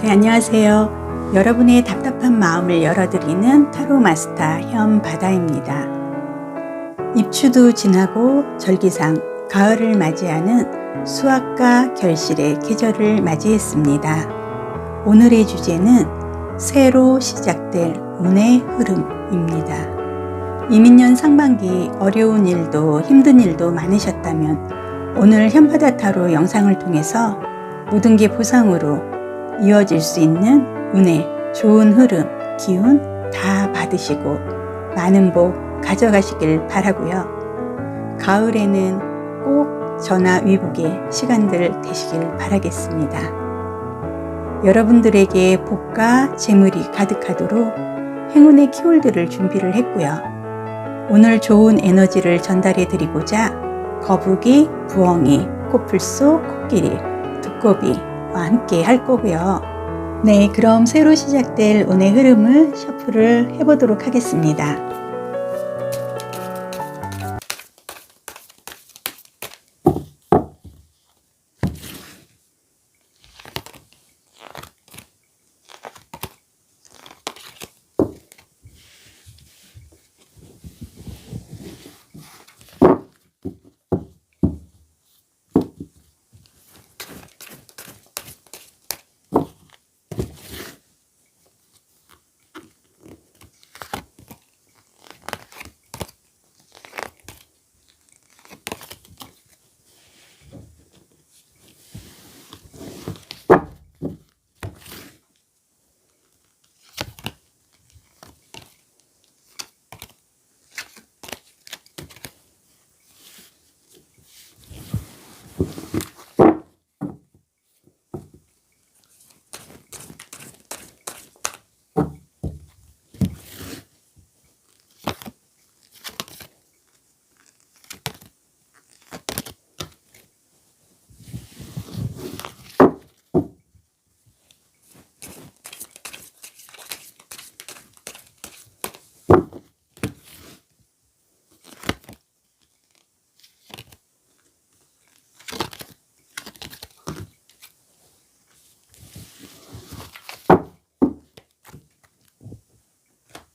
네, 안녕하세요. 여러분의 답답한 마음을 열어드리는 타로 마스터 현바다입니다. 입추도 지나고 절기상 가을을 맞이하는 수확과 결실의 계절을 맞이했습니다. 오늘의 주제는 새로 시작될 운의 흐름입니다. 이민년 상반기 어려운 일도 힘든 일도 많으셨다면 오늘 현바다 타로 영상을 통해서 모든 게 보상으로 이어질 수 있는 운의 좋은 흐름, 기운 다 받으시고 많은 복 가져가시길 바라고요. 가을에는 꼭 전화 위복의 시간들 되시길 바라겠습니다. 여러분들에게 복과 재물이 가득하도록 행운의 키워드를 준비를 했고요. 오늘 좋은 에너지를 전달해 드리고자 거북이, 부엉이, 코뿔소, 코끼리, 두꺼비와 함께 할 거고요. 네, 그럼 새로 시작될 운의 흐름을 셔플을 해보도록 하겠습니다.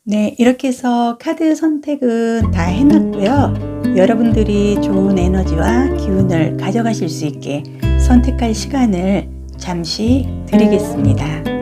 네, 이렇게 해서 카드 선택은 다 해놨고요. 여러분들이 좋은 에너지와 기운을 가져가실 수 있게 선택할 시간을 잠시 드리겠습니다.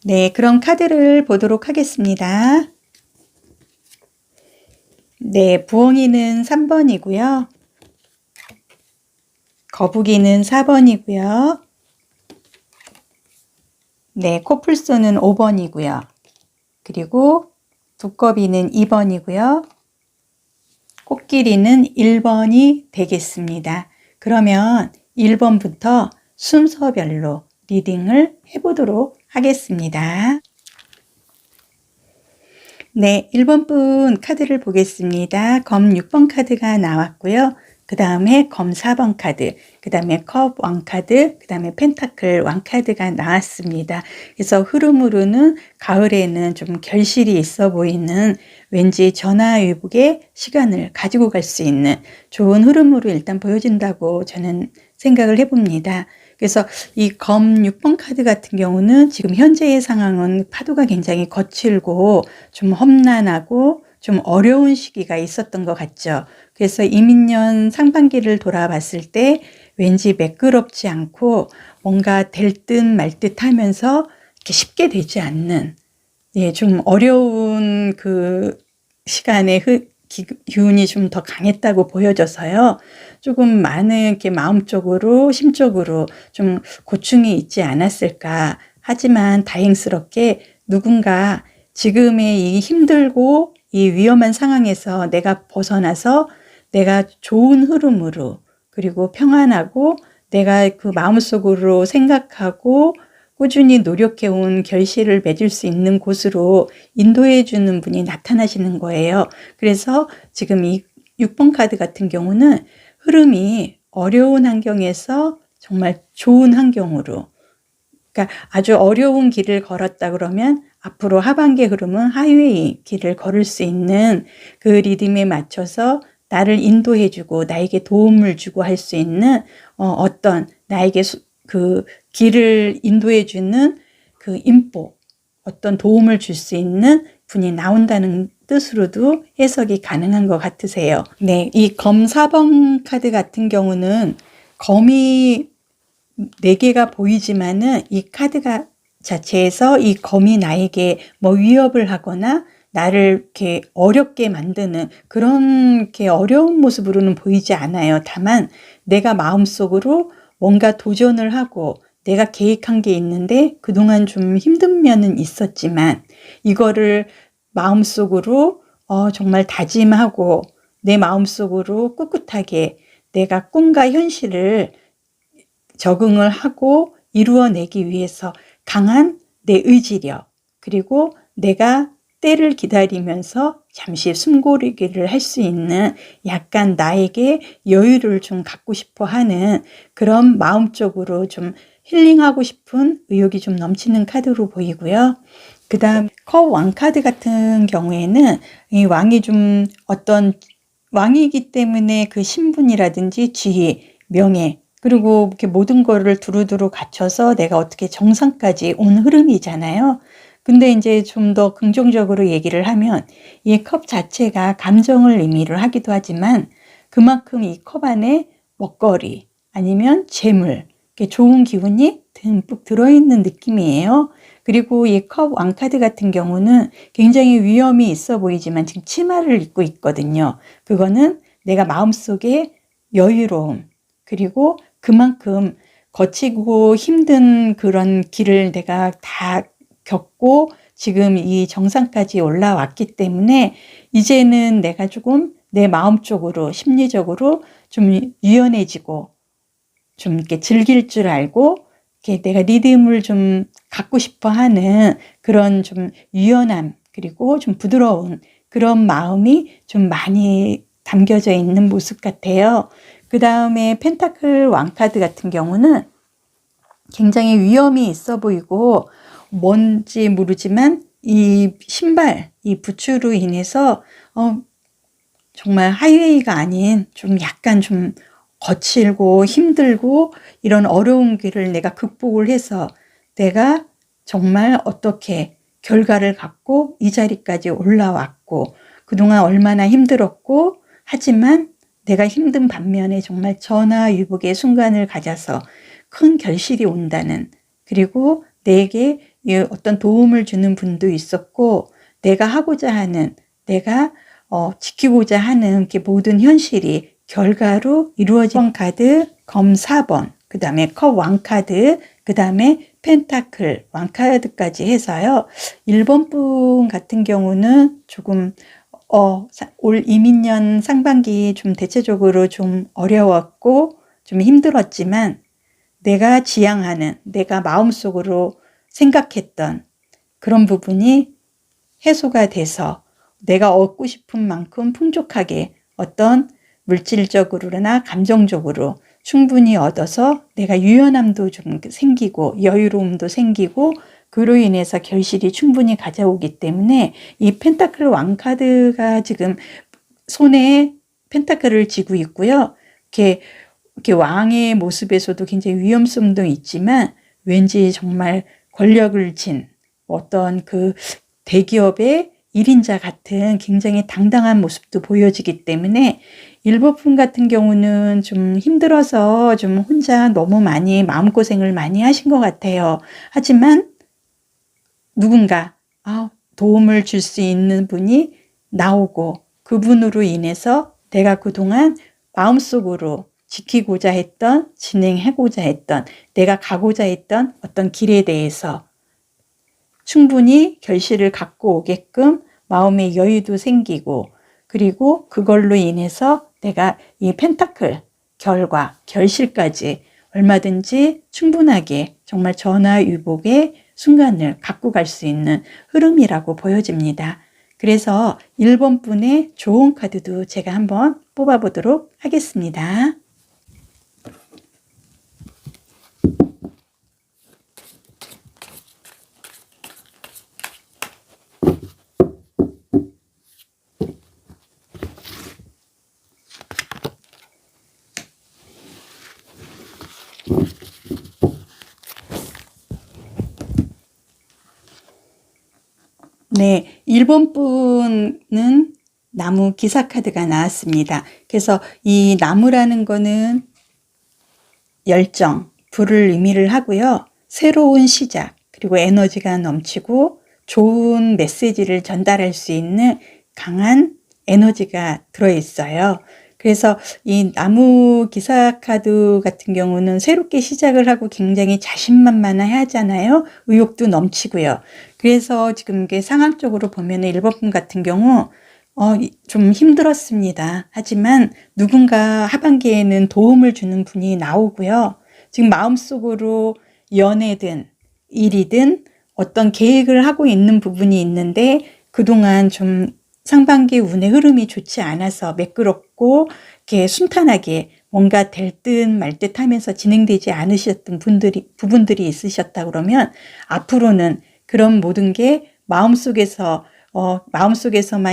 네, 그럼 카드를 보도록 하겠습니다. 네, 부엉이는 3번이고요. 거북이는 4번이고요. 네, 코뿔소는 5번이고요. 그리고 두꺼비는 2번이고요. 코끼리는 1번이 되겠습니다. 그러면 1번부터 순서별로 리딩을 해보도록 하겠습니다. 네, 1번 분 카드를 보겠습니다. 검 6번 카드가 나왔고요. 그 다음에 검 4번 카드, 그 다음에 컵 왕카드, 그 다음에 펜타클 왕카드가 나왔습니다. 그래서 흐름으로는 가을에는 좀 결실이 있어 보이는 왠지 전화위복의 시간을 가지고 갈 수 있는 좋은 흐름으로 일단 보여진다고 저는 생각을 해봅니다. 그래서 이 검 6번 카드 같은 경우는 지금 현재의 상황은 파도가 굉장히 거칠고 좀 험난하고 좀 어려운 시기가 있었던 것 같죠. 그래서 이민년 상반기를 돌아봤을 때 왠지 매끄럽지 않고 뭔가 될 듯 말 듯 하면서 이렇게 쉽게 되지 않는, 예, 좀 어려운 그 시간의 기운이 좀 더 강했다고 보여져서요. 조금 많은 이렇게 마음적으로, 심적으로 좀 고충이 있지 않았을까. 하지만 다행스럽게 누군가 지금의 이 힘들고 이 위험한 상황에서 내가 벗어나서 내가 좋은 흐름으로 그리고 평안하고 내가 그 마음속으로 생각하고 꾸준히 노력해온 결실을 맺을 수 있는 곳으로 인도해 주는 분이 나타나시는 거예요. 그래서 지금 이 6번 카드 같은 경우는 흐름이 어려운 환경에서 정말 좋은 환경으로, 그러니까 아주 어려운 길을 걸었다 그러면 앞으로 하반기 흐름은 하이웨이 길을 걸을 수 있는 그 리듬에 맞춰서 나를 인도해 주고 나에게 도움을 주고 할 수 있는 어떤 나에게 그 길을 인도해 주는 그 인보, 어떤 도움을 줄 수 있는 분이 나온다는 뜻으로도 해석이 가능한 것 같으세요. 네, 이 검 4번 카드 같은 경우는 검이 4개가 보이지만은 이 카드가 자체에서 이 검이 나에게 뭐 위협을 하거나 나를 이렇게 어렵게 만드는 그런 이렇게 어려운 모습으로는 보이지 않아요. 다만 내가 마음속으로 뭔가 도전을 하고 내가 계획한 게 있는데 그동안 좀 힘든 면은 있었지만 이거를 마음속으로 정말 다짐하고 내 마음속으로 꿋꿋하게 내가 꿈과 현실을 적응을 하고 이루어내기 위해서 강한 내 의지력, 그리고 내가 때를 기다리면서 잠시 숨고르기를 할 수 있는 약간 나에게 여유를 좀 갖고 싶어 하는 그런 마음적으로 좀 힐링하고 싶은 의욕이 좀 넘치는 카드로 보이고요. 그 다음 컵 왕 카드 같은 경우에는 이 왕이 좀 어떤 왕이기 때문에 그 신분이라든지 지위, 명예, 그리고 이렇게 모든 거를 두루두루 갖춰서 내가 어떻게 정상까지 온 흐름이잖아요. 근데 이제 좀 더 긍정적으로 얘기를 하면 이 컵 자체가 감정을 의미를 하기도 하지만 그만큼 이 컵 안에 먹거리 아니면 재물, 이렇게 좋은 기운이 듬뿍 들어있는 느낌이에요. 그리고 이 컵 왕카드 같은 경우는 굉장히 위험이 있어 보이지만 지금 치마를 입고 있거든요. 그거는 내가 마음속에 여유로움, 그리고 그만큼 거치고 힘든 그런 길을 내가 다 겪고 지금 이 정상까지 올라왔기 때문에 이제는 내가 조금 내 마음적으로 심리적으로 좀 유연해지고 좀 이렇게 즐길 줄 알고 이렇게 내가 리듬을 좀 갖고 싶어 하는 그런 좀 유연함, 그리고 좀 부드러운 그런 마음이 좀 많이 담겨져 있는 모습 같아요. 그 다음에 펜타클 왕카드 같은 경우는 굉장히 위험이 있어 보이고 뭔지 모르지만 이 신발, 이 부츠로 인해서 정말 하이웨이가 아닌 좀 약간 좀 거칠고 힘들고 이런 어려운 길을 내가 극복을 해서 내가 정말 어떻게 결과를 갖고 이 자리까지 올라왔고 그동안 얼마나 힘들었고 하지만 내가 힘든 반면에 정말 전화위복의 순간을 가져서 큰 결실이 온다는, 그리고 내게 어떤 도움을 주는 분도 있었고 내가 하고자 하는, 내가 지키고자 하는 그 모든 현실이 결과로 이루어진 카드 검 4번, 그 다음에 컵 왕카드, 그 다음에 펜타클 왕카드까지 해서요. 1번 분 같은 경우는 조금 올 이민년 상반기 좀 대체적으로 좀 어려웠고 좀 힘들었지만 내가 지향하는, 내가 마음속으로 생각했던 그런 부분이 해소가 돼서 내가 얻고 싶은 만큼 풍족하게 어떤 물질적으로나 감정적으로 충분히 얻어서 내가 유연함도 좀 생기고 여유로움도 생기고 그로 인해서 결실이 충분히 가져오기 때문에 이 펜타클 왕카드가 지금 손에 펜타클을 쥐고 있고요. 이렇게 왕의 모습에서도 굉장히 위험성도 있지만 왠지 정말 권력을 진 어떤 그 대기업의 1인자 같은 굉장히 당당한 모습도 보여지기 때문에 일부분 같은 경우는 좀 힘들어서 좀 혼자 너무 많이 마음고생을 많이 하신 것 같아요. 하지만 누군가 도움을 줄 수 있는 분이 나오고 그분으로 인해서 내가 그동안 마음속으로 지키고자 했던, 진행하고자 했던, 내가 가고자 했던 어떤 길에 대해서 충분히 결실을 갖고 오게끔 마음의 여유도 생기고, 그리고 그걸로 인해서 내가 이 펜타클, 결과, 결실까지 얼마든지 충분하게 정말 전화위복의 순간을 갖고 갈 수 있는 흐름이라고 보여집니다. 그래서 1번 분의 좋은 카드도 제가 한번 뽑아보도록 하겠습니다. 네, 1번 분은 나무 기사 카드가 나왔습니다. 그래서 이 나무라는 거는 열정, 불을 의미를 하고요. 새로운 시작, 그리고 에너지가 넘치고 좋은 메시지를 전달할 수 있는 강한 에너지가 들어있어요. 그래서 이 나무 기사 카드 같은 경우는 새롭게 시작을 하고 굉장히 자신만만해 하잖아요. 의욕도 넘치고요. 그래서 지금 이게 상황적으로 보면 1번 분 같은 경우 좀 힘들었습니다. 하지만 누군가 하반기에는 도움을 주는 분이 나오고요. 지금 마음속으로 연애든 일이든 어떤 계획을 하고 있는 부분이 있는데 그동안 좀 상반기 운의 흐름이 좋지 않아서 매끄럽고 이렇게 순탄하게 뭔가 될 듯 말 듯 하면서 진행되지 않으셨던 부분들이 있으셨다 그러면 앞으로는 그런 모든 게 마음속에서만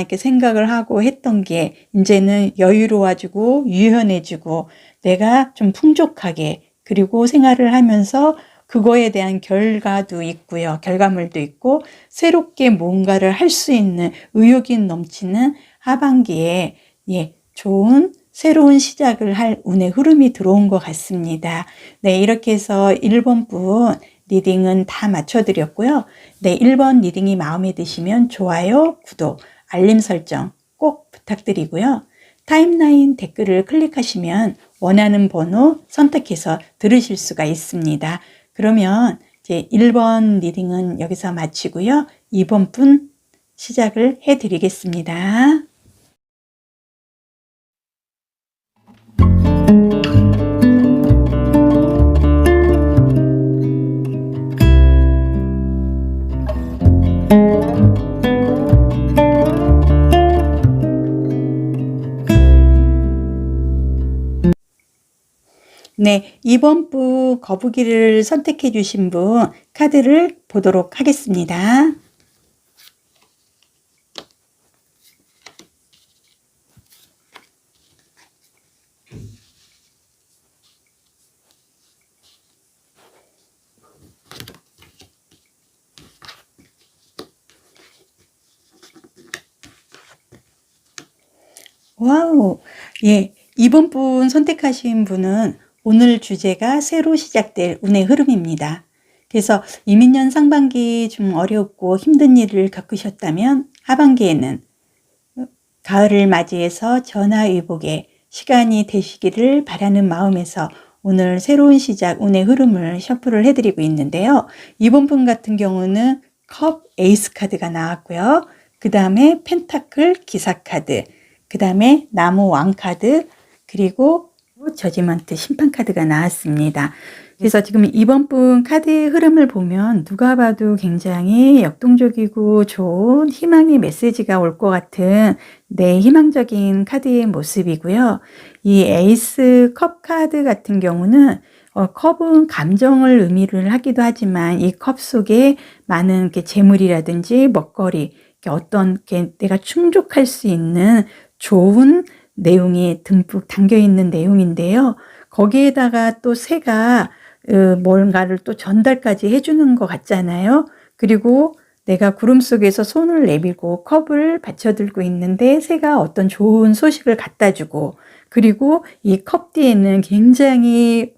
이렇게 생각을 하고 했던 게 이제는 여유로워지고 유연해지고 내가 좀 풍족하게 그리고 생활을 하면서 그거에 대한 결과도 있고요. 결과물도 있고 새롭게 뭔가를 할 수 있는 의욕이 넘치는 하반기에 좋은 새로운 시작을 할 운의 흐름이 들어온 것 같습니다. 네, 이렇게 해서 1번 분 리딩은 다 맞춰드렸고요. 네, 1번 리딩이 마음에 드시면 좋아요, 구독, 알림 설정 꼭 부탁드리고요. 타임라인 댓글을 클릭하시면 원하는 번호 선택해서 들으실 수가 있습니다. 그러면 이제 1번 리딩은 여기서 마치고요. 2번 분 시작을 해드리겠습니다. 네, 2번 분 거북이를 선택해 주신 분 카드를 보도록 하겠습니다. 와우, 예, 2번 분 선택하신 분은 오늘 주제가 새로 시작될 운의 흐름입니다. 그래서 이민년 상반기 좀 어렵고 힘든 일을 겪으셨다면 하반기에는 가을을 맞이해서 전화위복의 시간이 되시기를 바라는 마음에서 오늘 새로운 시작 운의 흐름을 셔플을 해드리고 있는데요. 2번 분 같은 경우는 컵 에이스 카드가 나왔고요. 그 다음에 펜타클 기사 카드, 그 다음에 나무 왕 카드, 그리고 저지먼트 심판 카드가 나왔습니다. 그래서 지금 2번 분 카드의 흐름을 보면 누가 봐도 굉장히 역동적이고 좋은 희망의 메시지가 올 것 같은 희망적인 카드의 모습이고요. 이 에이스 컵 카드 같은 경우는 컵은 감정을 의미를 하기도 하지만 이 컵 속에 많은 재물이라든지 먹거리, 어떤 내가 충족할 수 있는 좋은 내용이 듬뿍 담겨 있는 내용인데요. 거기에다가 또 새가 뭔가를 또 전달까지 해주는 것 같잖아요. 그리고 내가 구름 속에서 손을 내밀고 컵을 받쳐들고 있는데 새가 어떤 좋은 소식을 갖다 주고, 그리고 이 컵 뒤에는 굉장히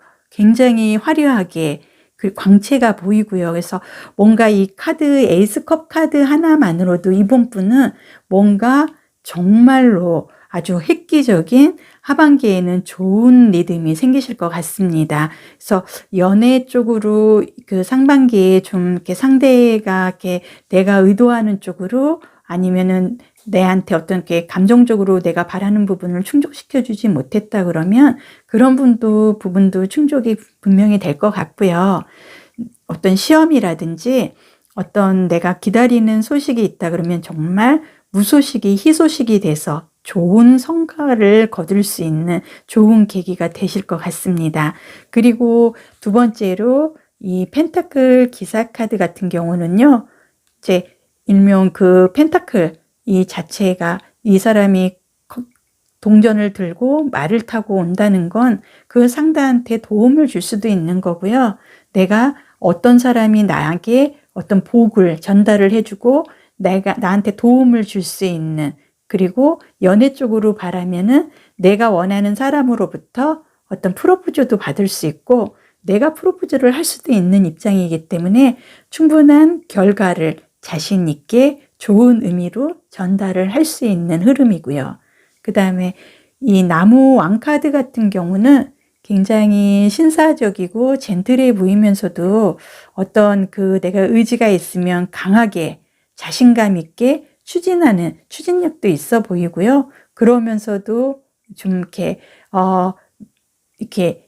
화려하게 그 광채가 보이고요. 그래서 뭔가 이 카드, 에이스컵 카드 하나만으로도 이번 분은 뭔가 정말로 아주 획기적인 하반기에는 좋은 리듬이 생기실 것 같습니다. 그래서 연애 쪽으로 그 상반기에 좀 이렇게 상대가 이렇게 내가 의도하는 쪽으로, 아니면은 내한테 어떤 게 감정적으로 내가 바라는 부분을 충족시켜 주지 못했다 그러면 그런 부분도 충족이 분명히 될 것 같고요. 어떤 시험이라든지 어떤 내가 기다리는 소식이 있다 그러면 정말 무소식이 희소식이 돼서 좋은 성과를 거둘 수 있는 좋은 계기가 되실 것 같습니다. 그리고 두 번째로 이 펜타클 기사 카드 같은 경우는요, 이제 일명 그 펜타클 이 자체가 이 사람이 동전을 들고 말을 타고 온다는 건 그 상대한테 도움을 줄 수도 있는 거고요. 내가 어떤 사람이 나에게 어떤 복을 전달을 해주고 나한테 도움을 줄 수 있는, 그리고 연애 쪽으로 바라면은 내가 원하는 사람으로부터 어떤 프로포즈도 받을 수 있고 내가 프로포즈를 할 수도 있는 입장이기 때문에 충분한 결과를 자신 있게 좋은 의미로 전달을 할 수 있는 흐름이고요. 그 다음에 이 나무 왕카드 같은 경우는 굉장히 신사적이고 젠틀해 보이면서도 어떤 그 내가 의지가 있으면 강하게 자신감 있게 추진하는 추진력도 있어 보이고요. 그러면서도 좀 이렇게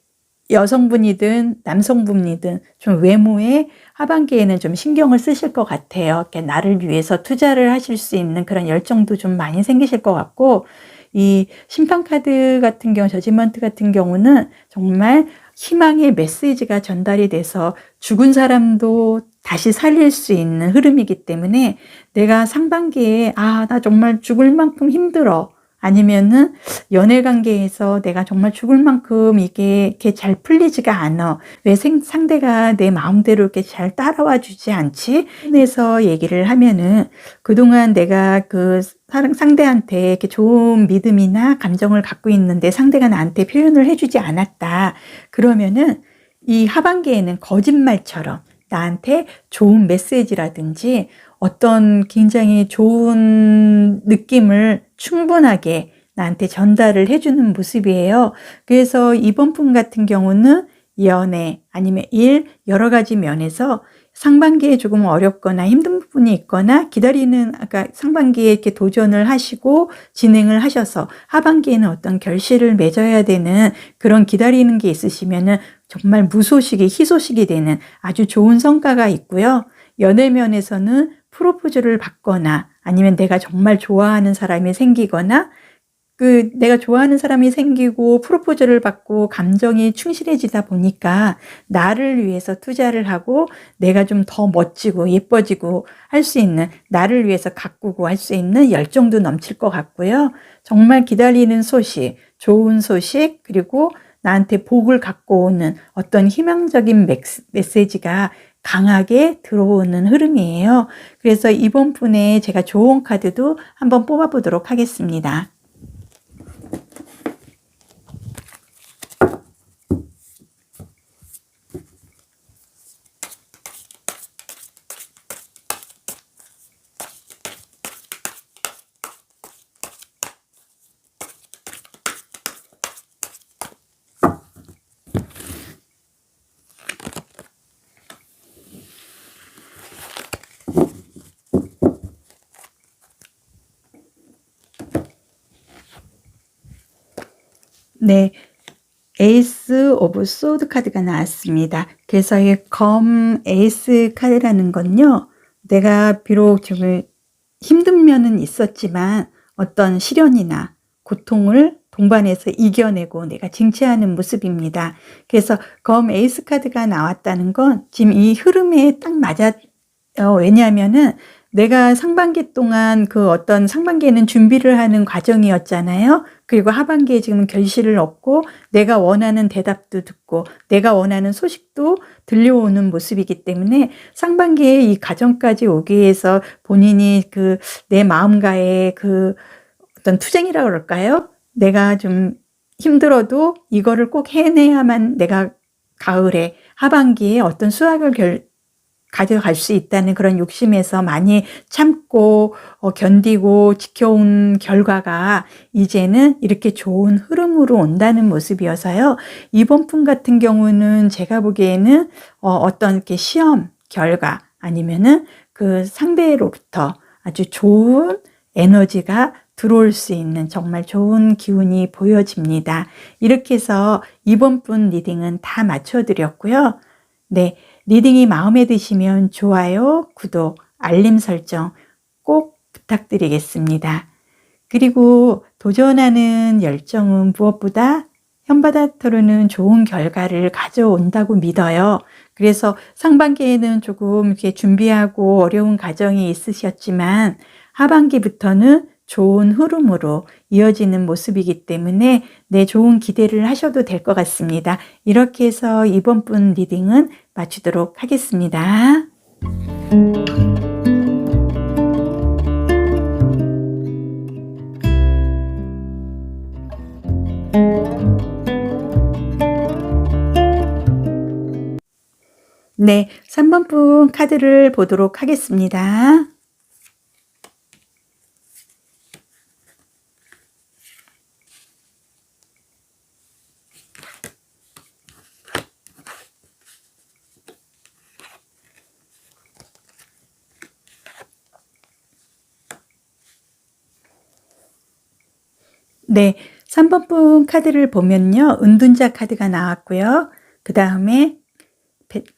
여성분이든 남성분이든 좀 외모에 하반기에는 좀 신경을 쓰실 것 같아요. 이렇게 나를 위해서 투자를 하실 수 있는 그런 열정도 좀 많이 생기실 것 같고, 이 심판카드 같은 경우, 저지먼트 같은 경우는 정말 희망의 메시지가 전달이 돼서 죽은 사람도 다시 살릴 수 있는 흐름이기 때문에 내가 상반기에 나 정말 죽을 만큼 힘들어, 아니면은 연애 관계에서 내가 정말 죽을 만큼 이게 이렇게 잘 풀리지가 않아, 왜 상대가 내 마음대로 이렇게 잘 따라와 주지 않지? 그래서 얘기를 하면은 그동안 내가 그 상대한테 이렇게 좋은 믿음이나 감정을 갖고 있는데 상대가 나한테 표현을 해주지 않았다. 그러면은 이 하반기에는 거짓말처럼 나한테 좋은 메시지라든지 어떤 굉장히 좋은 느낌을 충분하게 나한테 전달을 해주는 모습이에요. 그래서 이번 분 같은 경우는 연애 아니면 일 여러 가지 면에서 상반기에 조금 어렵거나 힘든 부분이 있거나 아까 상반기에 이렇게 도전을 하시고 진행을 하셔서 하반기에는 어떤 결실을 맺어야 되는 그런 기다리는 게 있으시면은 정말 무소식이 희소식이 되는 아주 좋은 성과가 있고요. 연애 면에서는 프로포즈를 받거나 아니면 내가 정말 좋아하는 사람이 생기거나 내가 좋아하는 사람이 생기고 프로포즈를 받고 감정이 충실해지다 보니까 나를 위해서 투자를 하고 내가 좀 더 멋지고 예뻐지고 할 수 있는, 나를 위해서 가꾸고 할 수 있는 열정도 넘칠 것 같고요. 정말 기다리는 소식, 좋은 소식, 그리고 나한테 복을 갖고 오는 어떤 희망적인 메시지가 강하게 들어오는 흐름이에요. 그래서 이번 분의 제가 조언 카드도 한번 뽑아보도록 하겠습니다. 네, 에이스 오브 소드 카드가 나왔습니다. 그래서 이 검 에이스 카드라는 건요, 내가 비록 좀 힘든 면은 있었지만 어떤 시련이나 고통을 동반해서 이겨내고 내가 쟁취하는 모습입니다. 그래서 검 에이스 카드가 나왔다는 건 지금 이 흐름에 딱 왜냐하면은 내가 상반기 동안 그 어떤 상반기에는 준비를 하는 과정이었잖아요. 그리고 하반기에 지금 결실을 얻고 내가 원하는 대답도 듣고 내가 원하는 소식도 들려오는 모습이기 때문에 상반기에 이 과정까지 오기 위해서 본인이 내 마음과의 어떤 투쟁이라고 그럴까요? 내가 좀 힘들어도 이거를 꼭 해내야만 내가 가을에 하반기에 어떤 수확을 가져갈 수 있다는 그런 욕심에서 많이 참고 견디고 지켜온 결과가 이제는 이렇게 좋은 흐름으로 온다는 모습이어서요. 이번 분 같은 경우는 제가 보기에는 어떤 이렇게 시험 결과 아니면은 그 상대로부터 아주 좋은 에너지가 들어올 수 있는 정말 좋은 기운이 보여집니다. 이렇게 해서 이번 분 리딩은 다 맞춰드렸고요. 네, 리딩이 마음에 드시면 좋아요, 구독, 알림 설정 꼭 부탁드리겠습니다. 그리고 도전하는 열정은 무엇보다 현바다토론은 좋은 결과를 가져온다고 믿어요. 그래서 상반기에는 조금 이렇게 준비하고 어려운 과정이 있으셨지만 하반기부터는 좋은 흐름으로 이어지는 모습이기 때문에 좋은 기대를 하셔도 될 것 같습니다. 이렇게 해서 이번 분 리딩은 마치도록 하겠습니다. 네, 3번 분 카드를 보도록 하겠습니다. 네, 3번 분 카드를 보면요. 은둔자 카드가 나왔고요. 그 다음에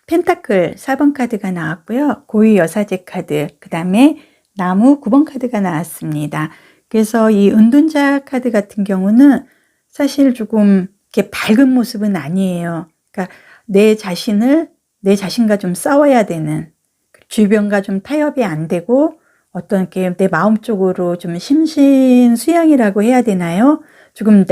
펜타클 4번 카드가 나왔고요. 고위 여사제 카드, 그 다음에 나무 9번 카드가 나왔습니다. 그래서 이 은둔자 카드 같은 경우는 사실 조금 이렇게 밝은 모습은 아니에요. 그러니까 내 자신과 좀 싸워야 되는, 주변과 좀 타협이 안 되고 어떤 게 내 마음적으로 좀 심신수양이라고 해야 되나요? 조금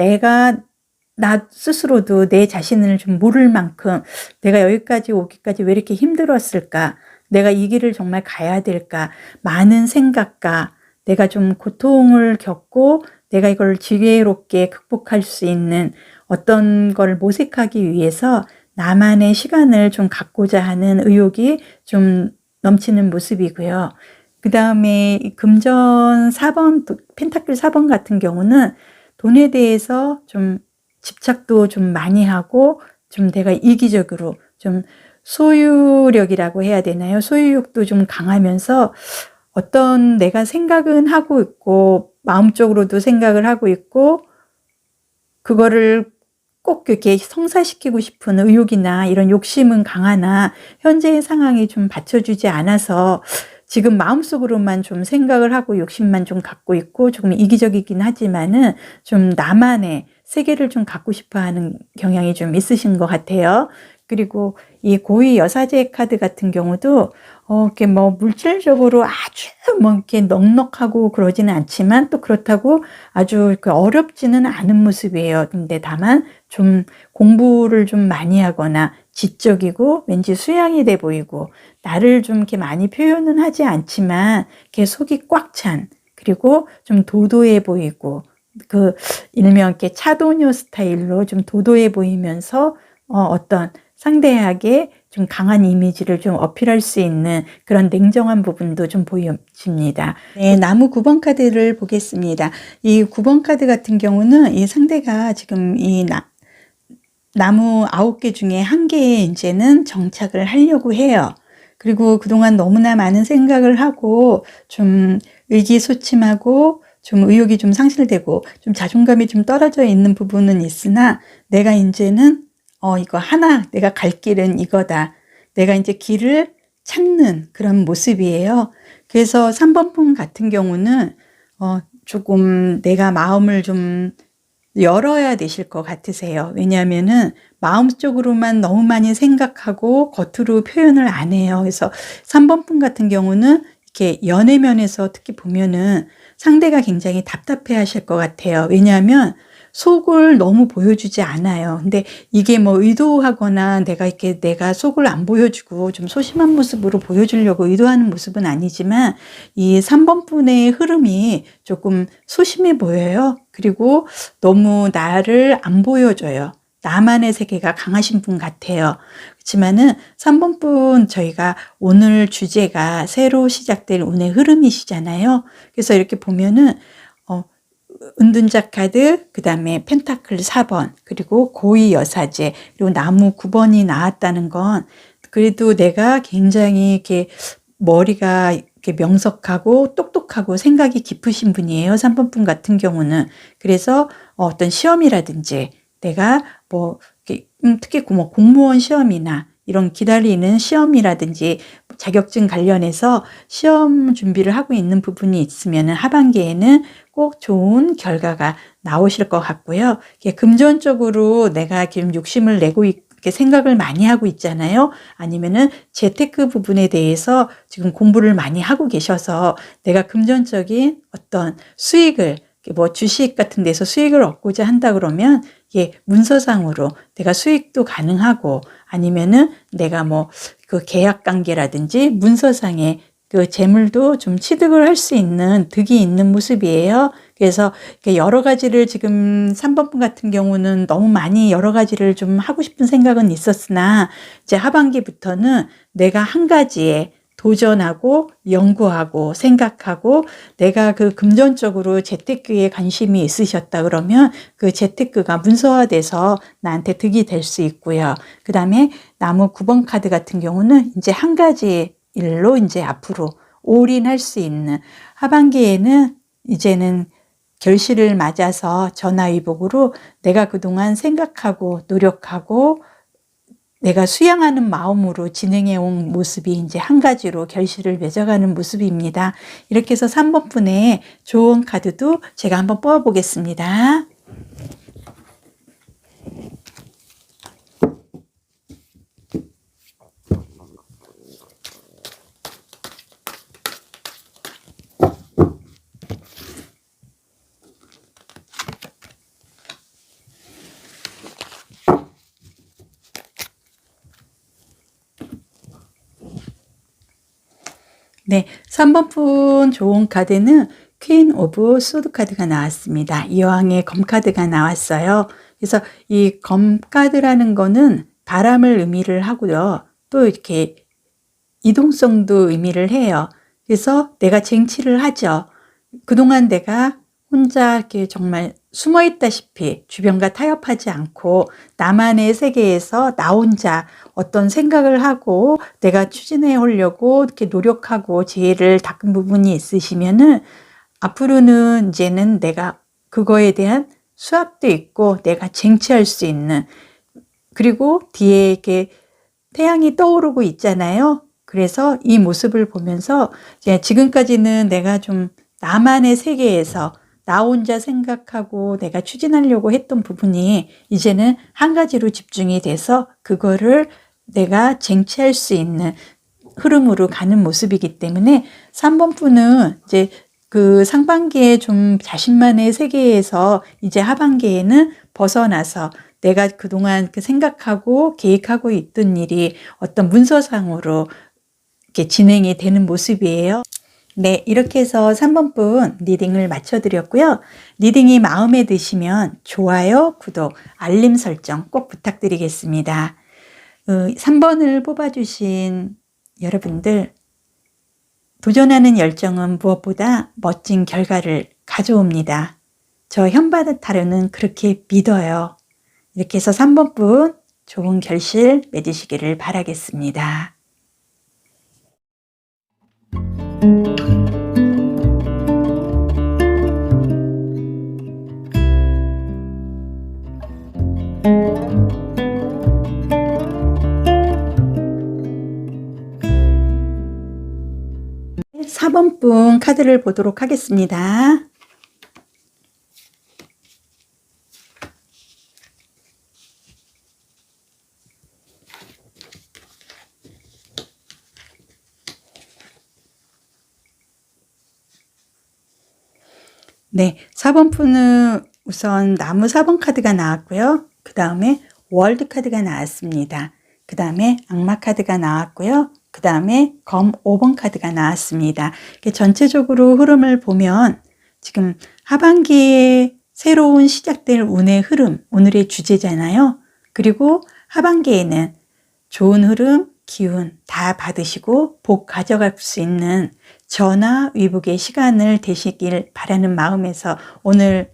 나 스스로도 내 자신을 좀 모를 만큼 내가 여기까지 오기까지 왜 이렇게 힘들었을까? 내가 이 길을 정말 가야 될까? 많은 생각과 내가 좀 고통을 겪고 내가 이걸 지혜롭게 극복할 수 있는 어떤 걸 모색하기 위해서 나만의 시간을 좀 갖고자 하는 의욕이 좀 넘치는 모습이고요. 그 다음에 금전 4번, 펜타클 4번 같은 경우는 돈에 대해서 좀 집착도 좀 많이 하고 좀 내가 이기적으로 좀 소유력이라고 해야 되나요? 소유욕도 좀 강하면서 어떤 내가 생각은 하고 있고 마음적으로도 생각을 하고 있고 그거를 꼭 이렇게 성사시키고 싶은 의욕이나 이런 욕심은 강하나 현재의 상황이 좀 받쳐주지 않아서 지금 마음속으로만 좀 생각을 하고 욕심만 좀 갖고 있고 조금 이기적이긴 하지만은 좀 나만의 세계를 좀 갖고 싶어 하는 경향이 좀 있으신 것 같아요. 그리고 이 고위 여사제 카드 같은 경우도 이렇게 뭐 물질적으로 아주 뭐 이렇게 넉넉하고 그러지는 않지만 또 그렇다고 아주 어렵지는 않은 모습이에요. 근데 다만 좀 공부를 좀 많이 하거나 지적이고 왠지 수양이 돼 보이고 나를 좀 이렇게 많이 표현은 하지 않지만 이렇게 속이 꽉 찬 그리고 좀 도도해 보이고 그 일명 이렇게 차도녀 스타일로 좀 도도해 보이면서 어떤 상대에게 좀 강한 이미지를 좀 어필할 수 있는 그런 냉정한 부분도 좀 보여집니다. 네, 나무 9번 카드를 보겠습니다. 이 9번 카드 같은 경우는 이 상대가 지금 이 나무 9개 중에 1개에 이제는 정착을 하려고 해요. 그리고 그동안 너무나 많은 생각을 하고 좀 의기소침하고 좀 의욕이 좀 상실되고 좀 자존감이 좀 떨어져 있는 부분은 있으나 내가 이제는 이거 하나 내가 갈 길은 이거다. 내가 이제 길을 찾는 그런 모습이에요. 그래서 3번 분 같은 경우는 조금 내가 마음을 좀 열어야 되실 것 같으세요. 왜냐하면은 마음속으로만 너무 많이 생각하고 겉으로 표현을 안 해요. 그래서 3번 분 같은 경우는 이렇게 연애면에서 특히 보면은 상대가 굉장히 답답해 하실 것 같아요. 왜냐하면 속을 너무 보여주지 않아요. 근데 이게 뭐 의도하거나 내가 속을 안 보여주고 좀 소심한 모습으로 보여주려고 의도하는 모습은 아니지만 이 3번 분의 흐름이 조금 소심해 보여요. 그리고 너무 나를 안 보여줘요. 나만의 세계가 강하신 분 같아요. 그렇지만은 3번 분 저희가 오늘 주제가 새로 시작될 운의 흐름이시잖아요. 그래서 이렇게 보면은 은둔자 카드, 그 다음에 펜타클 4번, 그리고 고위 여사제, 그리고 나무 9번이 나왔다는 건 그래도 내가 굉장히 이렇게 머리가 이렇게 명석하고 똑똑하고 생각이 깊으신 분이에요. 3번 분 같은 경우는. 그래서 어떤 시험이라든지 내가 뭐 특히 뭐 공무원 시험이나 이런 기다리는 시험이라든지 자격증 관련해서 시험 준비를 하고 있는 부분이 있으면 하반기에는 꼭 좋은 결과가 나오실 것 같고요. 금전적으로 내가 지금 욕심을 내고 이렇게 생각을 많이 하고 있잖아요. 아니면은 재테크 부분에 대해서 지금 공부를 많이 하고 계셔서 내가 금전적인 어떤 수익을 뭐 주식 같은 데서 수익을 얻고자 한다 그러면 문서상으로 내가 수익도 가능하고 아니면은 내가 뭐 그 계약 관계라든지 문서상에 그 재물도 좀 취득을 할 수 있는 득이 있는 모습이에요. 그래서 여러 가지를 지금 3번 분 같은 경우는 너무 많이 여러 가지를 좀 하고 싶은 생각은 있었으나 이제 하반기부터는 내가 한 가지에 도전하고 연구하고 생각하고 내가 그 금전적으로 재테크에 관심이 있으셨다 그러면 그 재테크가 문서화돼서 나한테 득이 될 수 있고요. 그 다음에 나무 9번 카드 같은 경우는 이제 한 가지 일로 이제 앞으로 올인할 수 있는 하반기에는 이제는 결실을 맞아서 전화위복으로 내가 그동안 생각하고 노력하고 내가 수양하는 마음으로 진행해 온 모습이 이제 한 가지로 결실을 맺어가는 모습입니다. 이렇게 해서 3번 분의 좋은 카드도 제가 한번 뽑아 보겠습니다. 네, 3번 분 좋은 카드는 퀸 오브 소드 카드가 나왔습니다. 이왕에 검 카드가 나왔어요. 그래서 이 검 카드라는 거는 바람을 의미를 하고요. 또 이렇게 이동성도 의미를 해요. 그래서 내가 쟁취를 하죠. 그동안 내가 혼자 이렇게 정말 숨어 있다시피 주변과 타협하지 않고 나만의 세계에서 나 혼자 어떤 생각을 하고 내가 추진해 오려고 이렇게 노력하고 지혜를 닦은 부분이 있으시면은 앞으로는 이제는 내가 그거에 대한 수학도 있고 내가 쟁취할 수 있는 그리고 뒤에 이렇게 태양이 떠오르고 있잖아요. 그래서 이 모습을 보면서 지금까지는 내가 좀 나만의 세계에서 나 혼자 생각하고 내가 추진하려고 했던 부분이 이제는 한 가지로 집중이 돼서 그거를 내가 쟁취할 수 있는 흐름으로 가는 모습이기 때문에 3번 분은 이제 그 상반기에 좀 자신만의 세계에서 이제 하반기에는 벗어나서 내가 그동안 그 생각하고 계획하고 있던 일이 어떤 문서상으로 이렇게 진행이 되는 모습이에요. 네, 이렇게 해서 3번 분 리딩을 마쳐드렸고요. 리딩이 마음에 드시면 좋아요, 구독, 알림 설정 꼭 부탁드리겠습니다. 3번을 뽑아주신 여러분들, 도전하는 열정은 무엇보다 멋진 결과를 가져옵니다. 저 현바다타로는 그렇게 믿어요. 이렇게 해서 3번 분 좋은 결실 맺으시기를 바라겠습니다. 네, 4번 분 카드를 보도록 하겠습니다. 네, 4번 분은 우선 나무 4번 카드가 나왔고요. 그 다음에 월드 카드가 나왔습니다. 그 다음에 악마 카드가 나왔고요. 그 다음에 검 5번 카드가 나왔습니다. 전체적으로 흐름을 보면 지금 하반기에 새로운 시작될 운의 흐름, 오늘의 주제잖아요. 그리고 하반기에는 좋은 흐름, 기운 다 받으시고 복 가져갈 수 있는 전화 위복의 시간을 되시길 바라는 마음에서 오늘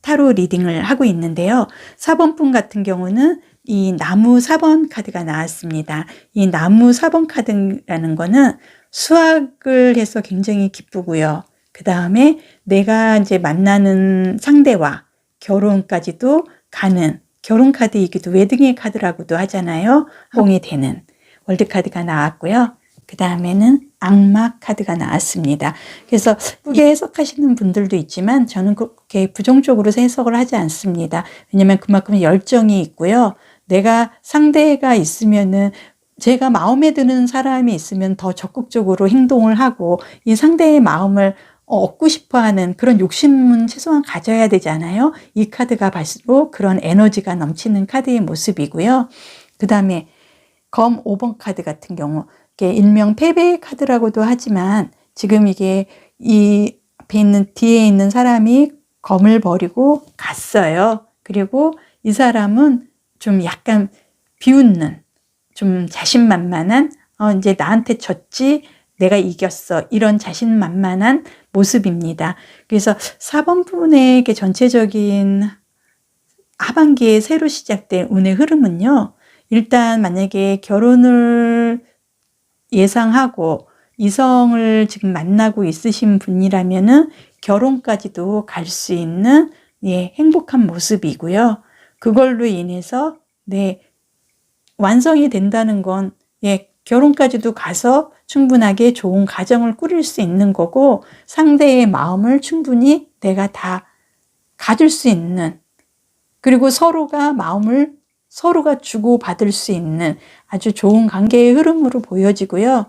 타로 리딩을 하고 있는데요. 4번 분 같은 경우는 이 나무 4번 카드가 나왔습니다. 이 나무 4번 카드라는 거는 수학을 해서 굉장히 기쁘고요. 그 다음에 내가 이제 만나는 상대와 결혼까지도 가는 결혼 카드이기도 웨딩의 카드라고도 하잖아요. 공이 되는 월드카드가 나왔고요. 그 다음에는 악마 카드가 나왔습니다. 그래서 예쁘게 해석하시는 분들도 있지만 저는 그렇게 부정적으로 해석을 하지 않습니다. 왜냐하면 그만큼 열정이 있고요. 내가 상대가 있으면은 제가 마음에 드는 사람이 있으면 더 적극적으로 행동을 하고 이 상대의 마음을 얻고 싶어 하는 그런 욕심은 최소한 가져야 되잖아요. 이 카드가 바로 그런 에너지가 넘치는 카드의 모습이고요. 그 다음에 검 5번 카드 같은 경우 일명 패배의 카드라고도 하지만 지금 이게 이 앞에 있는 뒤에 있는 사람이 검을 버리고 갔어요. 그리고 이 사람은 좀 약간 비웃는 좀 자신만만한 이제 나한테 졌지 내가 이겼어 이런 자신만만한 모습입니다. 그래서 4번 분에게 전체적인 하반기에 새로 시작된 운의 흐름은요. 일단 만약에 결혼을 예상하고 이성을 지금 만나고 있으신 분이라면은 결혼까지도 갈 수 있는 행복한 모습이고요. 그걸로 인해서 완성이 된다는 건 결혼까지도 가서 충분하게 좋은 가정을 꾸릴 수 있는 거고 상대의 마음을 충분히 내가 다 가질 수 있는 그리고 서로가 마음을 서로가 주고받을 수 있는 아주 좋은 관계의 흐름으로 보여지고요.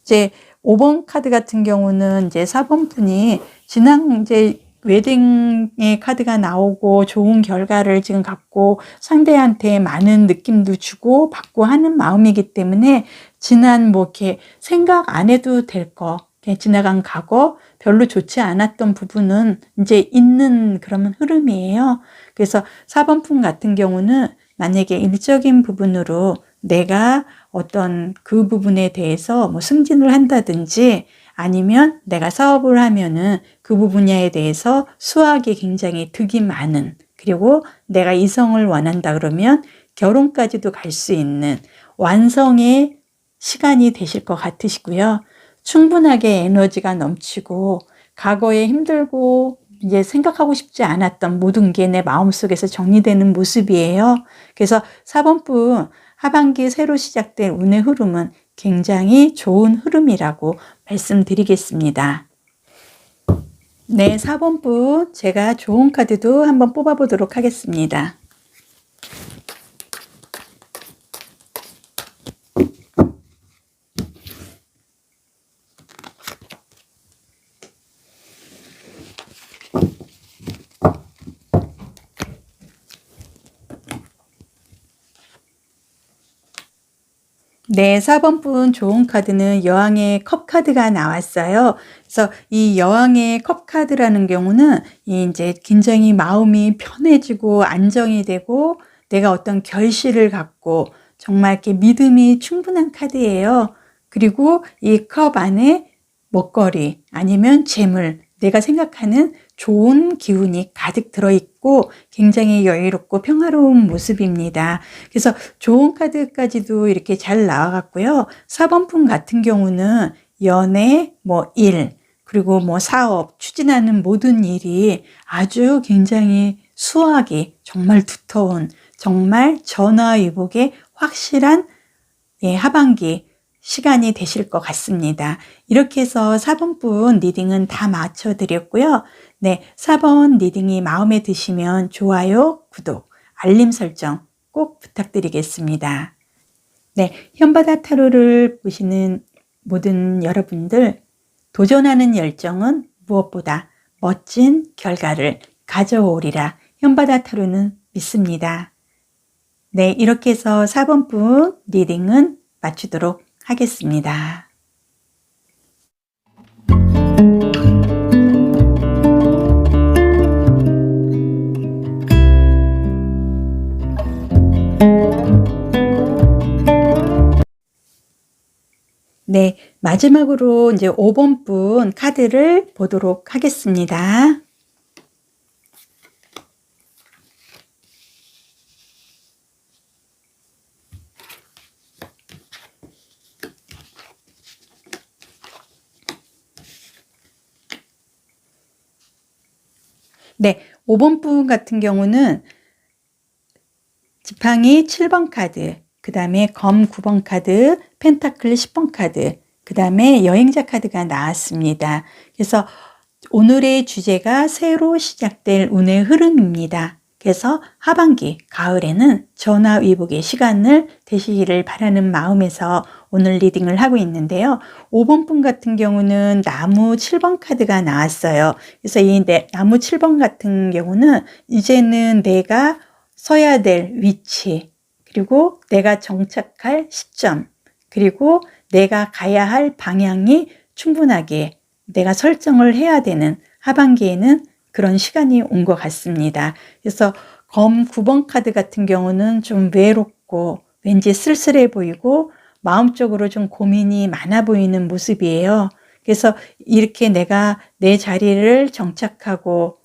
이제 5번 카드 같은 경우는 이제 4번 분이 지난 이제 웨딩의 카드가 나오고 좋은 결과를 지금 갖고 상대한테 많은 느낌도 주고 받고 하는 마음이기 때문에 지난 이렇게 생각 안 해도 될 거, 지나간 과거 별로 좋지 않았던 부분은 이제 있는 그런 흐름이에요. 그래서 4번 분 같은 경우는 만약에 일적인 부분으로 내가 어떤 그 부분에 대해서 승진을 한다든지 아니면 내가 사업을 하면은 그 분야에 대해서 수학이 굉장히 득이 많은 그리고 내가 이성을 원한다 그러면 결혼까지도 갈 수 있는 완성의 시간이 되실 것 같으시고요. 충분하게 에너지가 넘치고 과거에 힘들고 이제 생각하고 싶지 않았던 모든 게 내 마음속에서 정리되는 모습이에요. 그래서 4번 분 하반기 새로 시작된 운의 흐름은 굉장히 좋은 흐름이라고 말씀드리겠습니다. 네, 4번 분 제가 좋은 카드도 한번 뽑아보도록 하겠습니다. 네, 4번 분 좋은 카드는 여왕의 컵 카드가 나왔어요. 그래서 이 여왕의 컵 카드라는 경우는 이제 굉장히 마음이 편해지고 안정이 되고 내가 어떤 결실을 갖고 정말 이렇게 믿음이 충분한 카드예요. 그리고 이 컵 안에 먹거리 아니면 재물, 내가 생각하는 좋은 기운이 가득 들어있고 굉장히 여유롭고 평화로운 모습입니다. 그래서 좋은 카드까지도 이렇게 잘 나와갔고요. 4번 분 같은 경우는 연애, 일, 그리고 사업, 추진하는 모든 일이 아주 굉장히 수학이 정말 두터운, 정말 전화위복의 확실한 하반기 시간이 되실 것 같습니다. 이렇게 해서 4번 분 리딩은 다 맞춰드렸고요. 네, 4번 리딩이 마음에 드시면 좋아요, 구독, 알림 설정 꼭 부탁드리겠습니다. 네, 현바다 타로를 보시는 모든 여러분들, 도전하는 열정은 무엇보다 멋진 결과를 가져오리라 현바다 타로는 믿습니다. 네, 이렇게 해서 4번 분 리딩은 마치도록 하겠습니다. 네, 마지막으로 이제 5번 분 카드를 보도록 하겠습니다. 네, 5번 분 같은 경우는 지팡이 7번 카드, 그 다음에 검 9번 카드, 펜타클 10번 카드, 그 다음에 여행자 카드가 나왔습니다. 그래서 오늘의 주제가 새로 시작될 운의 흐름입니다. 그래서 하반기, 가을에는 전화위복의 시간을 되시기를 바라는 마음에서 오늘 리딩을 하고 있는데요. 5번 분 같은 경우는 나무 7번 카드가 나왔어요. 그래서 이 나무 7번 같은 경우는 이제는 내가 서야 될 위치, 그리고 내가 정착할 시점, 그리고 내가 가야 할 방향이 충분하게 내가 설정을 해야 되는 하반기에는 그런 시간이 온 것 같습니다. 그래서 검 9번 카드 같은 경우는 좀 외롭고 왠지 쓸쓸해 보이고 마음적으로 좀 고민이 많아 보이는 모습이에요. 그래서 이렇게 내가 내 자리를 정착하고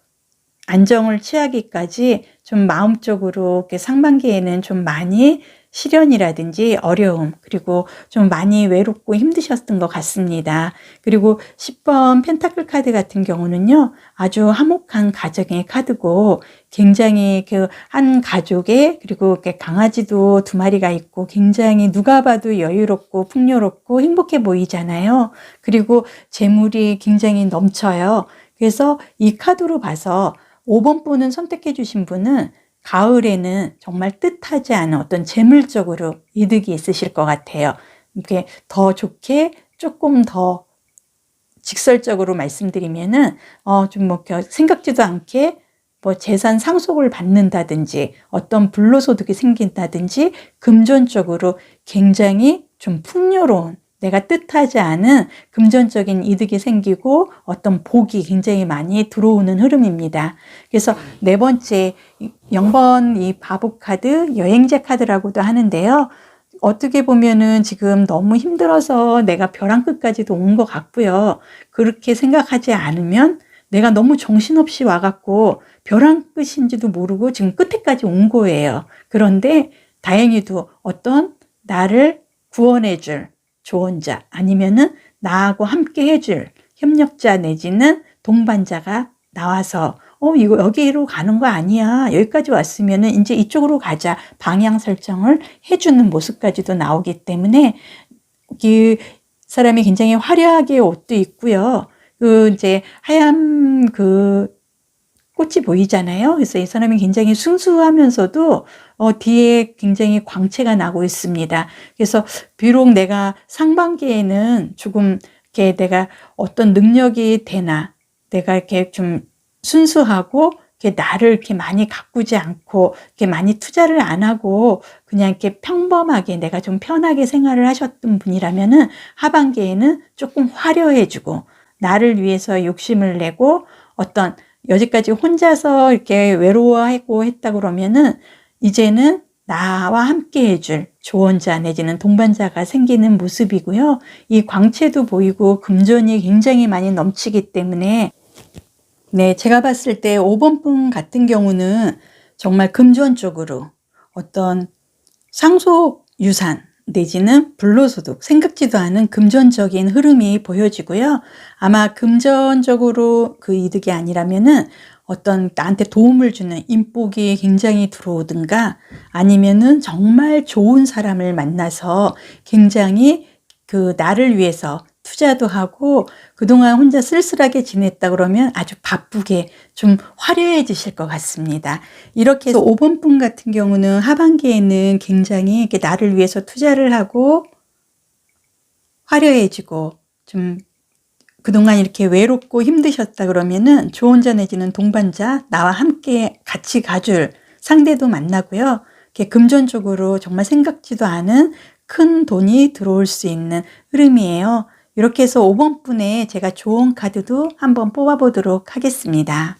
안정을 취하기까지 좀 마음적으로 이렇게 상반기에는 좀 많이 시련이라든지 어려움, 그리고 좀 많이 외롭고 힘드셨던 것 같습니다. 그리고 10번 펜타클 카드 같은 경우는요, 아주 화목한 가정의 카드고, 굉장히 그 한 가족에, 그리고 이렇게 강아지도 2마리가 있고, 굉장히 누가 봐도 여유롭고 풍요롭고 행복해 보이잖아요. 그리고 재물이 굉장히 넘쳐요. 그래서 이 카드로 봐서 5번 분은 선택해 주신 분은 가을에는 정말 뜻하지 않은 어떤 재물적으로 이득이 있으실 것 같아요. 이렇게 더 좋게 조금 더 직설적으로 말씀드리면은 좀 뭐 생각지도 않게 뭐 재산 상속을 받는다든지 어떤 불로소득이 생긴다든지 금전적으로 굉장히 좀 풍요로운 내가 뜻하지 않은 금전적인 이득이 생기고 어떤 복이 굉장히 많이 들어오는 흐름입니다. 그래서 네 번째 0번 이 바보 카드, 여행자 카드라고도 하는데요. 어떻게 보면은 지금 너무 힘들어서 내가 벼랑 끝까지도 온 것 같고요. 그렇게 생각하지 않으면 내가 너무 정신없이 와갖고 벼랑 끝인지도 모르고 지금 끝에까지 온 거예요. 그런데 다행히도 어떤 나를 구원해줄 조언자 아니면은 나하고 함께 해줄 협력자 내지는 동반자가 나와서 이거 여기로 가는 거 아니야. 여기까지 왔으면은 이제 이쪽으로 가자. 방향 설정을 해주는 모습까지도 나오기 때문에 이 사람이 굉장히 화려하게 옷도 입고요. 이제 하얀 꽃이 보이잖아요. 그래서 이 사람이 굉장히 순수하면서도 뒤에 굉장히 광채가 나고 있습니다. 그래서 비록 내가 상반기에는 조금 이렇게 내가 어떤 능력이 되나, 내가 이렇게 좀 순수하고 이렇게 나를 이렇게 많이 가꾸지 않고 이렇게 많이 투자를 안 하고 그냥 이렇게 평범하게 내가 좀 편하게 생활을 하셨던 분이라면은 하반기에는 조금 화려해지고 나를 위해서 욕심을 내고 어떤 여지까지 혼자서 이렇게 외로워하고 했다 그러면은 이제는 나와 함께 해줄 조언자 내지는 동반자가 생기는 모습이고요. 이 광채도 보이고 금전이 굉장히 많이 넘치기 때문에 네, 제가 봤을 때 5번 분 같은 경우는 정말 금전적으로 어떤 상속 유산 내지는 불로소득, 생각지도 않은 금전적인 흐름이 보여지고요. 아마 금전적으로 그 이득이 아니라면은 어떤 나한테 도움을 주는 인복이 굉장히 들어오든가 아니면은 정말 좋은 사람을 만나서 굉장히 나를 위해서 투자도 하고 그동안 혼자 쓸쓸하게 지냈다 그러면 아주 바쁘게 좀 화려해지실 것 같습니다. 이렇게 해서 5번 분 같은 경우는 하반기에는 굉장히 이렇게 나를 위해서 투자를 하고 화려해지고 좀 그동안 이렇게 외롭고 힘드셨다 그러면은 조언자 내지는 동반자, 나와 함께 같이 가줄 상대도 만나고요. 이렇게 금전적으로 정말 생각지도 않은 큰 돈이 들어올 수 있는 흐름이에요. 이렇게 해서 5번 분에 제가 좋은 카드도 한번 뽑아보도록 하겠습니다.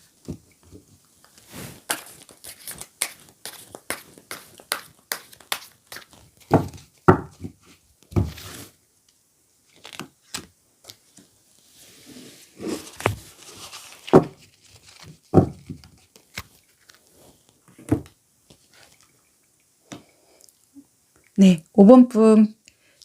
네, 5번 분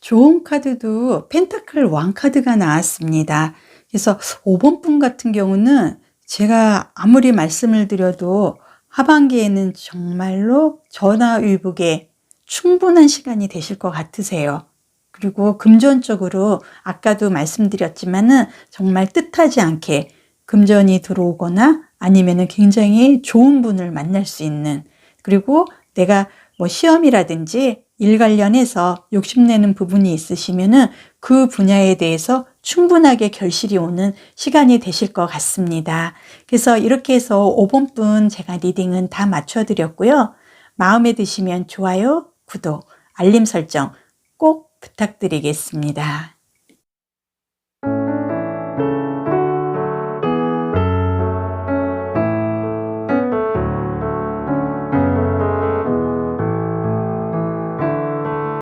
좋은 카드도 펜타클 왕 카드가 나왔습니다. 그래서 5번 분 같은 경우는 제가 아무리 말씀을 드려도 하반기에는 정말로 전화위복에 충분한 시간이 되실 것 같으세요. 그리고 금전적으로 아까도 말씀드렸지만은 정말 뜻하지 않게 금전이 들어오거나 아니면은 굉장히 좋은 분을 만날 수 있는, 그리고 내가 뭐 시험이라든지 일 관련해서 욕심내는 부분이 있으시면은 그 분야에 대해서 충분하게 결실이 오는 시간이 되실 것 같습니다. 그래서 이렇게 해서 5번 분 제가 리딩은 다 맞춰드렸고요. 마음에 드시면 좋아요, 구독, 알림 설정 꼭 부탁드리겠습니다.